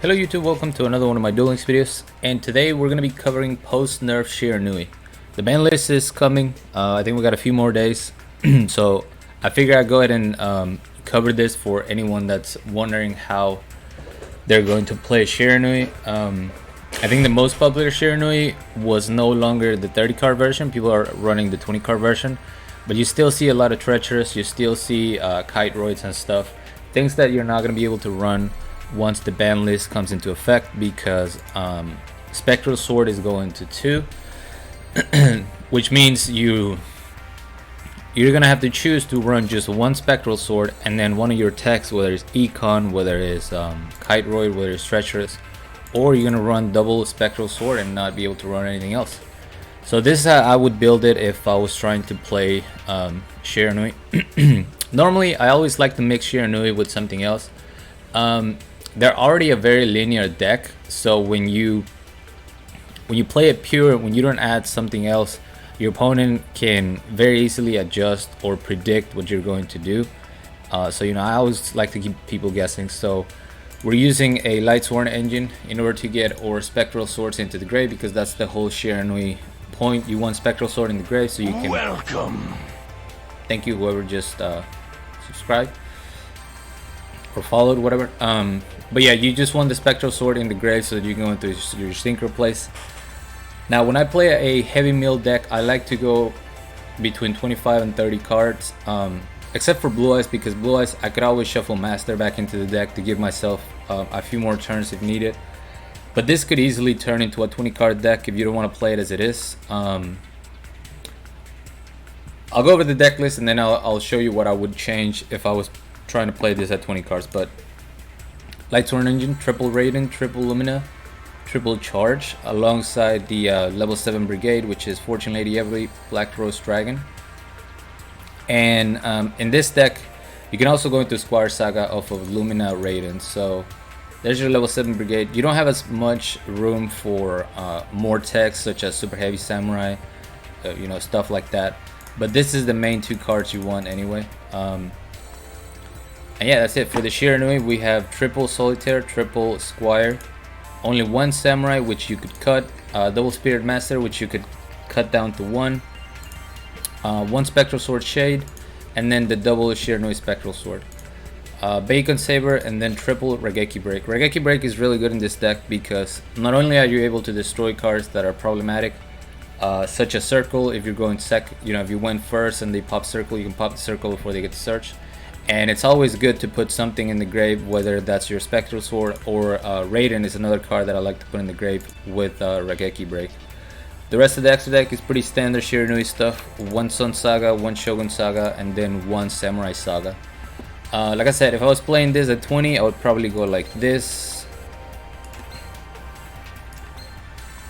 Hello YouTube, welcome to another one of my Duel Links videos, and today we're going to be covering post-nerf Shiranui. The ban list is coming, I think we got a few more days, so I figured I'd go ahead and cover this for anyone that's wondering how they're going to play Shiranui. I think the most popular Shiranui was no longer the 30 card version, people are running the 20 card version, but you still see a lot of Treacherous, you still see Kite Roids and stuff, things that you're not going to be able to run once the ban list comes into effect, because Spectral Sword is going to 2 which means you're gonna have to choose to run just one Spectral Sword, and then one of your techs, whether it's Econ, whether it's Kite Roid, whether it's Treacherous, or you're gonna run double Spectral Sword and not be able to run anything else. So this is how I would build it if I was trying to play Shiranui. Normally I always like to mix Shiranui with something else. They're already a very linear deck, so when you play it pure, when you don't add something else, your opponent can very easily adjust or predict what you're going to do. So I always like to keep people guessing. So we're using a Lightsworn engine in order to get our Spectral Swords into the grave, because that's the whole Shiranui point. You want Spectral Sword in the grave so you can... Welcome! Thank you whoever just subscribed or followed, whatever. But yeah, you just want the Spectral Sword in the grave so that you can go into your Synchro place. Now when I play a heavy mill deck, I like to go between 25 and 30 cards, except for Blue Eyes, because Blue Eyes I could always shuffle Master back into the deck to give myself a few more turns if needed. But this could easily turn into a 20 card deck if you don't want to play it as it is. I'll go over the deck list and then I'll show you what I would change if I was trying to play this at 20 cards. But Lightsworn engine, triple Raiden, triple Lumina, triple Charge, alongside the level 7 Brigade, which is Fortune Lady Evely, Black Rose Dragon. And in this deck you can also go into Squire Saga off of Lumina Raiden. So there's your level 7 Brigade. You don't have as much room for more techs such as Super Heavy Samurai, stuff like that, but this is the main 2 cards you want anyway. And yeah, that's it. For the Shiranui, we have triple Solitaire, triple Squire, only 1 Samurai, which you could cut, double Spirit Master, which you could cut down to 1, 1 Spectral Sword Shade, and then the double Shiranui Spectral Sword, Bacon Saber, and then triple Raigeki Break. Raigeki Break is really good in this deck because not only are you able to destroy cards that are problematic, such as Circle. If you're going if you went first and they pop Circle, you can pop the Circle before they get to search. And it's always good to put something in the grave, whether that's your Spectral Sword or Raiden is another card that I like to put in the grave with Raigeki Break. The rest of the extra deck is pretty standard Shiranui stuff. 1 Sun Saga, 1 Shogun Saga, and then 1 Samurai Saga. Like I said, if I was playing this at 20, I would probably go like this.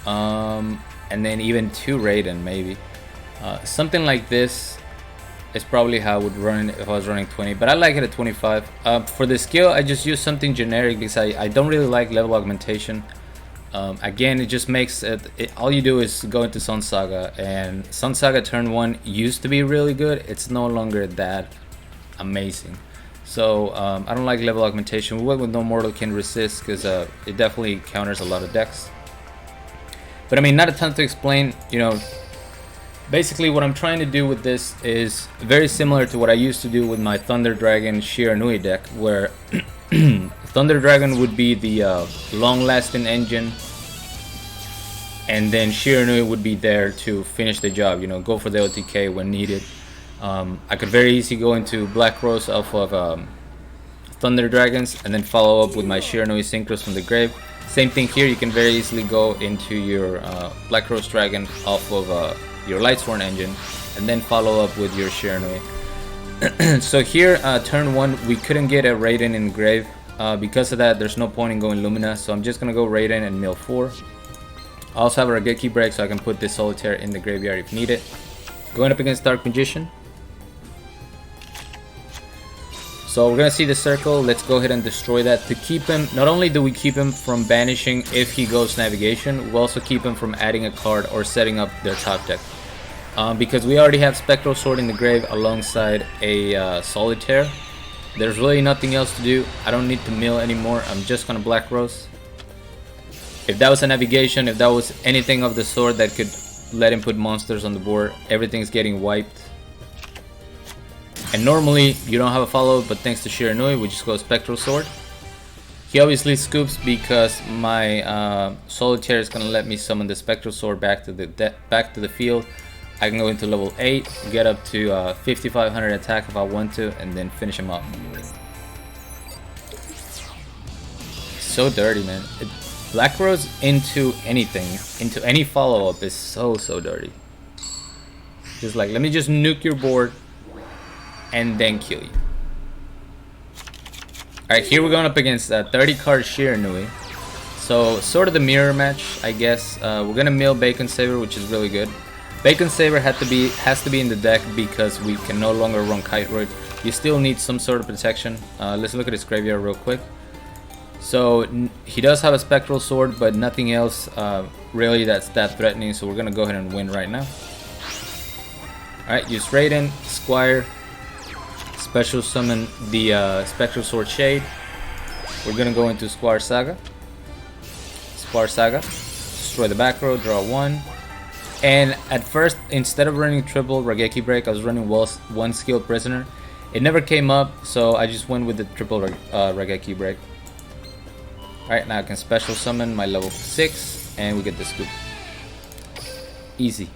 And then even 2 Raiden maybe. Something like this is probably how I would run it if I was running 20, but I like it at 25. For the skill, I just use something generic because I don't really like level augmentation. Again, it just makes all you do is go into Sun Saga, and Sun Saga turn 1 used to be really good. It's no longer that amazing. So I don't like level augmentation. We went with No Mortal Can Resist because it definitely counters a lot of decks. But I mean, not a ton to explain. Basically what I'm trying to do with this is very similar to what I used to do with my Thunder Dragon Shiranui deck, where Thunder Dragon would be the long-lasting engine, and then Shiranui would be there to finish the job, go for the OTK when needed. I could very easily go into Black Rose off of Thunder Dragons and then follow up with my Shiranui Synchros from the grave. Same thing here, you can very easily go into your Black Rose Dragon off of your Lightsworn engine and then follow up with your Shiranui. So here, turn 1, we couldn't get a Raiden in the grave. Because of that, there's no point in going Lumina, so I'm just gonna go Raiden and mill 4. I also have a Raigeki Break, so I can put this Solitaire in the graveyard if needed. Going up against Dark Magician. So we're gonna see the Circle. Let's go ahead and destroy that to keep him. Not only do we keep him from banishing if he goes Navigation, we also keep him from adding a card or setting up their top deck. Because we already have Spectral Sword in the grave alongside a Solitaire. There's really nothing else to do. I don't need to mill anymore. I'm just gonna Black Rose. If that was a navigation, if that was anything of the sort that could let him put monsters on the board, everything's getting wiped. And normally you don't have a follow, but thanks to Shiranui, we just go Spectral Sword. He obviously scoops because my Solitaire is gonna let me summon the Spectral Sword back to the field. I can go into level 8, get up to 5500 attack if I want to, and then finish him up. So dirty, man. Black Rose into anything, into any follow-up is so dirty. Just like, let me just nuke your board and then kill you. Alright, here we're going up against 30 card Shiranui. So, sort of the mirror match, I guess. We're gonna mill Bacon Saber, which is really good. Bacon Saber has to be in the deck because we can no longer run Kite Roid. You still need some sort of protection. Let's look at his graveyard real quick. So he does have a Spectral Sword, but nothing else really that's that threatening. So we're gonna go ahead and win right now. All right, use Raiden, Squire, special summon the Spectral Sword Shade. We're gonna go into Squire Saga. Squire Saga, destroy the back row, draw 1. And at first, instead of running triple Raigeki Break, I was running one Skilled Prisoner. It never came up, so I just went with the triple Raigeki Break. Alright, now I can special summon my level 6 and we get the scoop. Easy.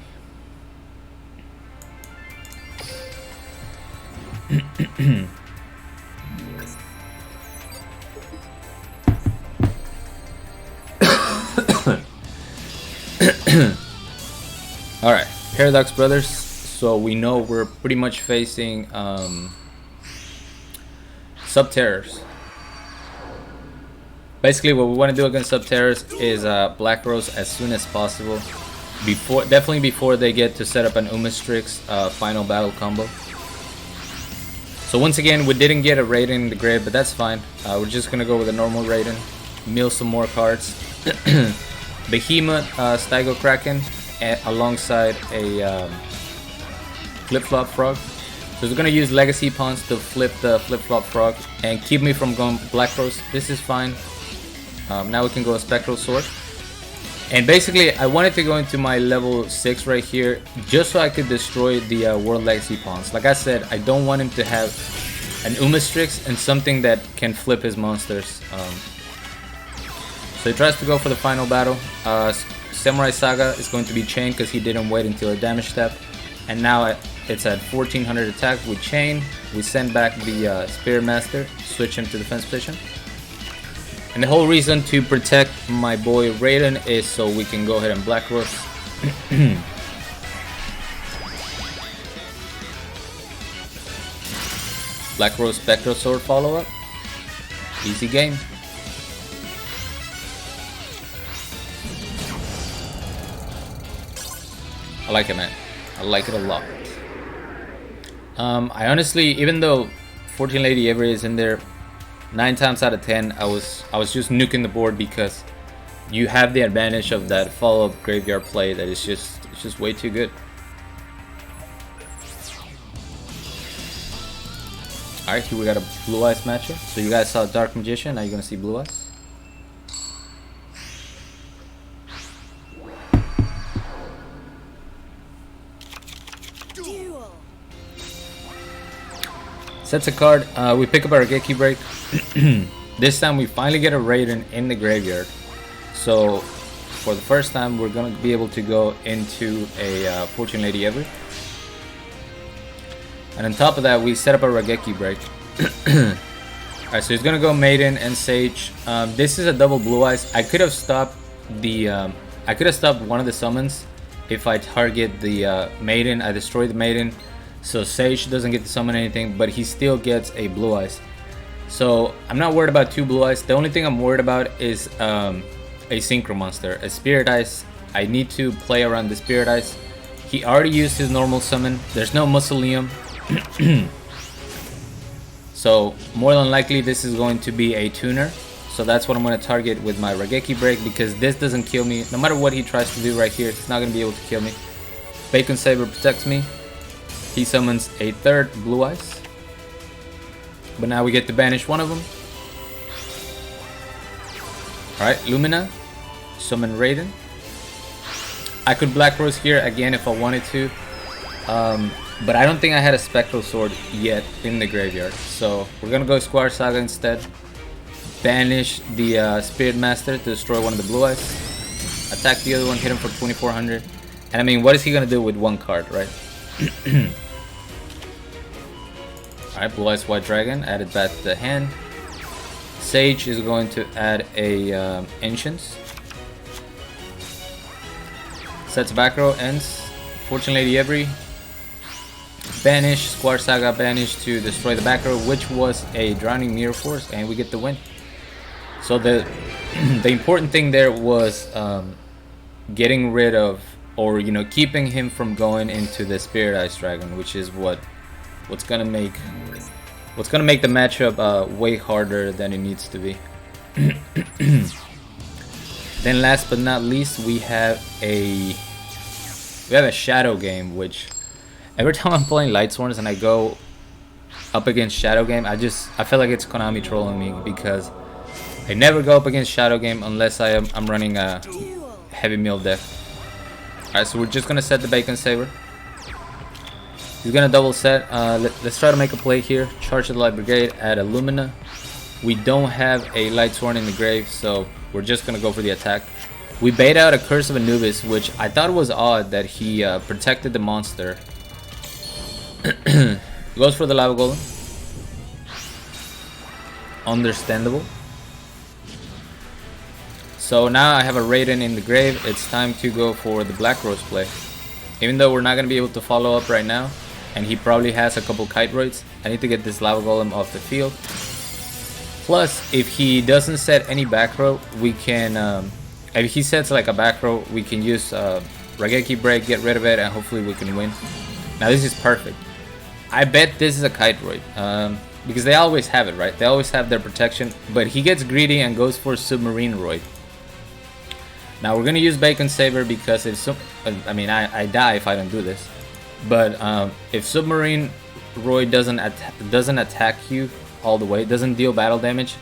Alright, Paradox Brothers. So we know we're pretty much facing Subterrors. Basically, what we want to do against Subterrors is Black Rose as soon as possible. Definitely before they get to set up an Umastrix final battle combo. So once again, we didn't get a Raiden in the grave, but that's fine. We're just gonna go with a normal Raiden, mill some more cards. Behemoth, Steigo Kraken, alongside a Flip-Flop Frog. So we're gonna use Legacy Pawns to flip the Flip-Flop Frog and keep me from going Black Rose. This is fine. Now we can go a Spectral Sword. And basically, I wanted to go into my level 6 right here just so I could destroy the World Legacy Pawns. Like I said, I don't want him to have an Umastrix and something that can flip his monsters. So he tries to go for the final battle. Samurai Saga is going to be chained because he didn't wait until a damage step. And now it's at 1400 attack with chain. We send back the Spirit Master, switch him to defense position. And the whole reason to protect my boy Raiden is so we can go ahead and Black Rose. Black Rose Spectral Sword follow-up. Easy game. I like it, man. I like it a lot. I honestly, even though 14 Lady Avery is in there, 9 times out of 10, I was just nuking the board because you have the advantage of that follow-up graveyard play that is just way too good. Alright, here we got a Blue Eyes matchup. So you guys saw Dark Magician, now you're gonna see Blue Eyes. Duel. Sets a card, we pick up our Raigeki Break. This time we finally get a Raiden in the graveyard. So for the first time we're gonna be able to go into a Fortune Lady Ever. And on top of that we set up a Raigeki Break. Alright, so he's gonna go Maiden and Sage. This is a double Blue Eyes. I could have stopped one of the summons if I target the Maiden. I destroy the Maiden, so Sage doesn't get to summon anything, but he still gets a Blue Eyes. So I'm not worried about 2 Blue Eyes. The only thing I'm worried about is a Synchro Monster, a Spirit Eyes. I need to play around the Spirit Eyes. He already used his normal summon. There's no Mausoleum. So more than likely this is going to be a tuner. So that's what I'm going to target with my Raigeki Break, because this doesn't kill me. No matter what he tries to do right here, it's not going to be able to kill me. Bacon Saber protects me. He summons a 3rd Blue Eyes. But now we get to banish one of them. Alright, Lumina. summon Raiden. I could Black Rose here again if I wanted to, but I don't think I had a Spectral Sword yet in the graveyard. So we're gonna go Squire Saga instead. Banish the Spirit Master to destroy one of the blue eyes. Attack the other one, hit him for 2400. And I mean, what is he gonna do with one card, right? Alright, Blue Eyes White Dragon, added back to the hand. Sage is going to add a Ancients. Sets back row, ends. Fortune Lady Every. Banish, Squire Saga banish to destroy the back row, which was a Drowning Mirror Force, and we get the win. So the important thing there was getting rid of, or you know, keeping him from going into the Spirit Ice Dragon, which is what's gonna make the matchup way harder than it needs to be. Then last but not least, we have a Shadow Game, which every time I'm playing Lightsworns and I go up against Shadow Game, I feel like it's Konami trolling me, because I never go up against Shadow Game unless I'm running a heavy meal deck. Alright, so we're just gonna set the Bacon Saber. He's gonna double set. Let's try to make a play here. Charge the Light Brigade, add a Lumina. We don't have a Lightsworn in the grave, so we're just gonna go for the attack. We bait out a Curse of Anubis, which I thought was odd that he protected the monster. Goes for the Lava Golem. Understandable. So now I have a Raiden in the grave. It's time to go for the Black Rose play. Even though we're not going to be able to follow up right now, and he probably has a couple Kite Roids, I need to get this Lava Golem off the field. Plus, if he doesn't set any back row, we can... if he sets like a back row, we can use Raigeki Break, get rid of it, and hopefully we can win. Now this is perfect. I bet this is a Kite Roid, because they always have it, right? They always have their protection, but he gets greedy and goes for Submarine Roid. Now we're gonna use Bacon Saber because if I die if I don't do this. But if Submarine Roid doesn't attack you all the way, doesn't deal battle damage,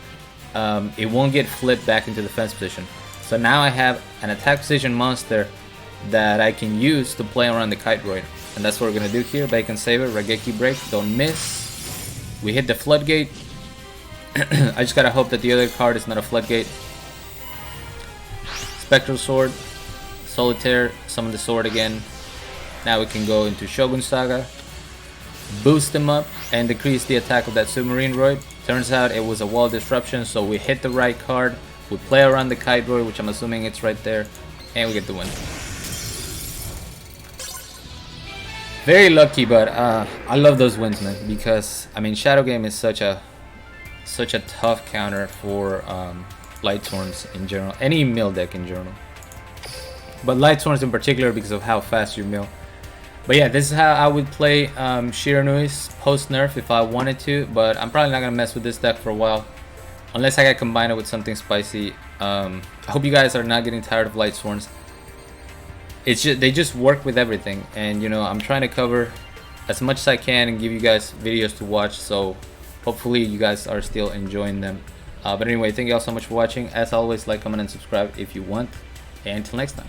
it won't get flipped back into defense position. So now I have an attack position monster that I can use to play around the Kite Roid. And that's what we're gonna do here. Bacon Saber, Raigeki Break, don't miss. We hit the Floodgate. I just gotta hope that the other card is not a Floodgate. Spectral Sword, Solitaire, summon the sword again. Now we can go into Shogun Saga, boost him up, and decrease the attack of that Submarine Roid. Turns out it was a wall disruption, so we hit the right card. We play around the Kite Roid, which I'm assuming it's right there, and we get the win. Very lucky, but I love those wins, man, because I mean Shadow Game is such a tough counter for Lightsworns in general, any mill deck in general, but Lightsworns in particular because of how fast you mill. But yeah, this is how I would play Shiranui's post nerf if I wanted to, but I'm probably not gonna mess with this deck for a while unless I can combine it with something spicy. I hope you guys are not getting tired of Lightsworns. It's just, they just work with everything, and you know, I'm trying to cover as much as I can and give you guys videos to watch, so hopefully you guys are still enjoying them. But anyway, thank you all so much for watching. As always, like, comment, and subscribe if you want, and until next time.